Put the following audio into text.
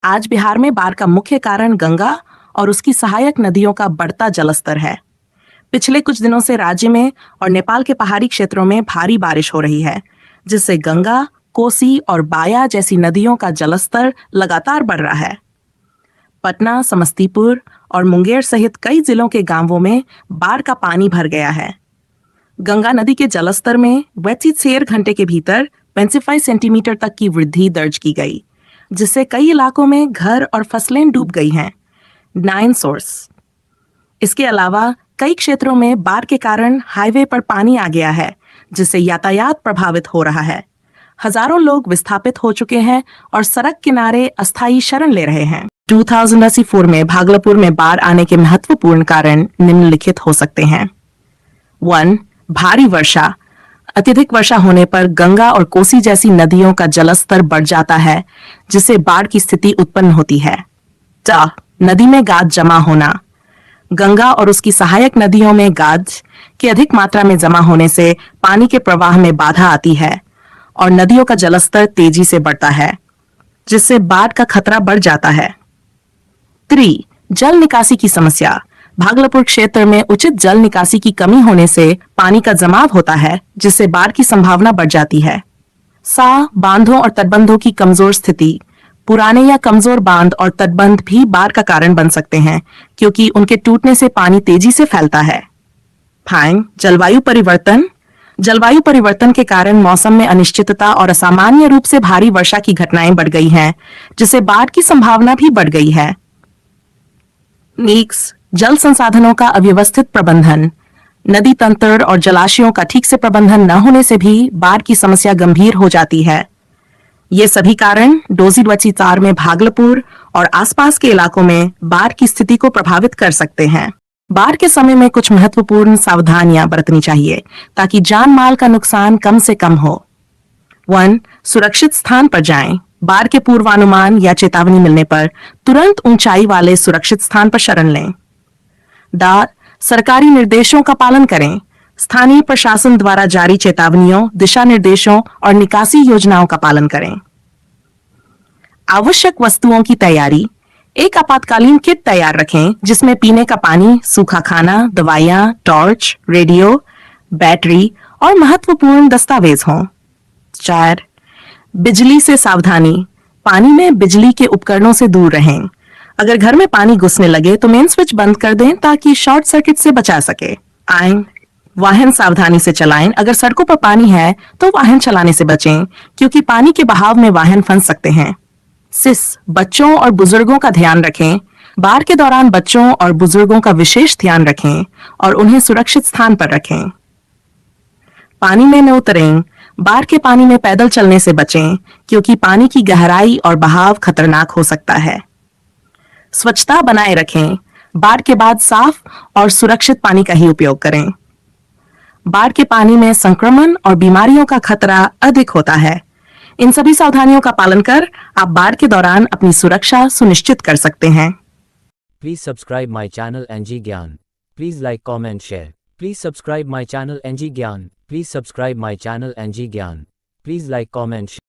आज बिहार में बाढ़ का मुख्य कारण गंगा और उसकी सहायक नदियों का बढ़ता जलस्तर है। पिछले कुछ दिनों से राज्य में और नेपाल के पहाड़ी क्षेत्रों में भारी बारिश हो रही है, जिससे गंगा, कोसी और बाया जैसी नदियों का जलस्तर लगातार बढ़ रहा है। पटना, समस्तीपुर और मुंगेर सहित कई जिलों के गांवों में बाढ़ का पानी भर गया है। गंगा नदी के जलस्तर में 24 घंटे के भीतर 55 सेंटीमीटर तक की वृद्धि दर्ज की गई, जिससे कई इलाकों में घर और फसलें डूब गई हैं। 9 सोर्स। इसके अलावा कई क्षेत्रों में बाढ़ के कारण हाईवे पर पानी आ गया है, जिससे यातायात प्रभावित हो रहा है। हजारों लोग विस्थापित हो चुके हैं और सड़क किनारे अस्थायी शरण ले रहे हैं। 2084 में भागलपुर में बाढ़ आने के महत्वपूर्ण कारण निम्नलिखित हो सकते हैं। 1. भारी वर्षा। अत्यधिक वर्षा होने पर गंगा और कोसी जैसी नदियों का जलस्तर बढ़ जाता है, जिससे बाढ़ की स्थिति उत्पन्न होती है। 2. नदी में गाद जमा होना। गंगा और उसकी सहायक नदियों में गाद की अधिक मात्रा में जमा होने से पानी के प्रवाह में बाधा आती है और नदियों का जलस्तर तेजी से बढ़ता है, जिससे बाढ़ का खतरा बढ़ जाता है। 3. जल निकासी की समस्या। भागलपुर क्षेत्र में उचित जल निकासी की कमी होने से पानी का जमाव होता है, जिससे बाढ़ की संभावना बढ़ जाती है। बांधों और तटबंधों की कमजोर स्थिति। पुराने या कमजोर बांध और तटबंध भी बाढ़ का कारण बन सकते हैं, क्योंकि उनके टूटने से पानी तेजी से फैलता है। 5. जलवायु परिवर्तन। जलवायु परिवर्तन के कारण मौसम में अनिश्चितता और असामान्य रूप से भारी वर्षा की घटनाएं बढ़ गई हैं, जिससे बाढ़ की संभावना भी बढ़ गई है। नीक्स। जल संसाधनों का अव्यवस्थित प्रबंधन। नदी तंत्र और जलाशयों का ठीक से प्रबंधन न होने से भी बाढ़ की समस्या गंभीर हो जाती है। ये सभी कारण 2024 में भागलपुर और आसपास के इलाकों में बाढ़ की स्थिति को प्रभावित कर सकते हैं। बाढ़ के समय में कुछ महत्वपूर्ण सावधानियां बरतनी चाहिए ताकि जान माल का नुकसान कम से कम हो। 1. सुरक्षित स्थान पर जाएं। बाढ़ के पूर्वानुमान या चेतावनी मिलने पर तुरंत ऊंचाई वाले सुरक्षित स्थान पर शरण लें। सरकारी निर्देशों का पालन करें। स्थानीय प्रशासन द्वारा जारी चेतावनियों, दिशा निर्देशों और निकासी योजनाओं का पालन करें। आवश्यक वस्तुओं की तैयारी। एक आपातकालीन किट तैयार रखें, जिसमें पीने का पानी, सूखा खाना, दवाइयां, टॉर्च, रेडियो, बैटरी और महत्वपूर्ण दस्तावेज हों। 4. बिजली से सावधानी। पानी में बिजली के उपकरणों से दूर रहें। अगर घर में पानी घुसने लगे तो मेन स्विच बंद कर दें ताकि शॉर्ट सर्किट से बचा सके। वाहन सावधानी से चलाएं। अगर सड़कों पर पानी है तो वाहन चलाने से बचें, क्योंकि पानी के बहाव में वाहन फंस सकते हैं। बच्चों और बुजुर्गों का ध्यान रखें। बाढ़ के दौरान बच्चों और बुजुर्गों का विशेष ध्यान रखें और उन्हें सुरक्षित स्थान पर रखें। पानी में न उतरें। बाढ़ के पानी में पैदल चलने से बचें, क्योंकि पानी की गहराई और बहाव खतरनाक हो सकता है। स्वच्छता बनाए रखें। बाढ़ के बाद साफ और सुरक्षित पानी का ही उपयोग करें। बाढ़ के पानी में संक्रमण और बीमारियों का खतरा अधिक होता है। इन सभी सावधानियों का पालन कर आप बाढ़ के दौरान अपनी सुरक्षा सुनिश्चित कर सकते हैं। Please subscribe my channel NG Gyan. Please like, comment, share. Please subscribe my channel NG Gyan. Please subscribe my channel NG Gyan. Please like, comment, share.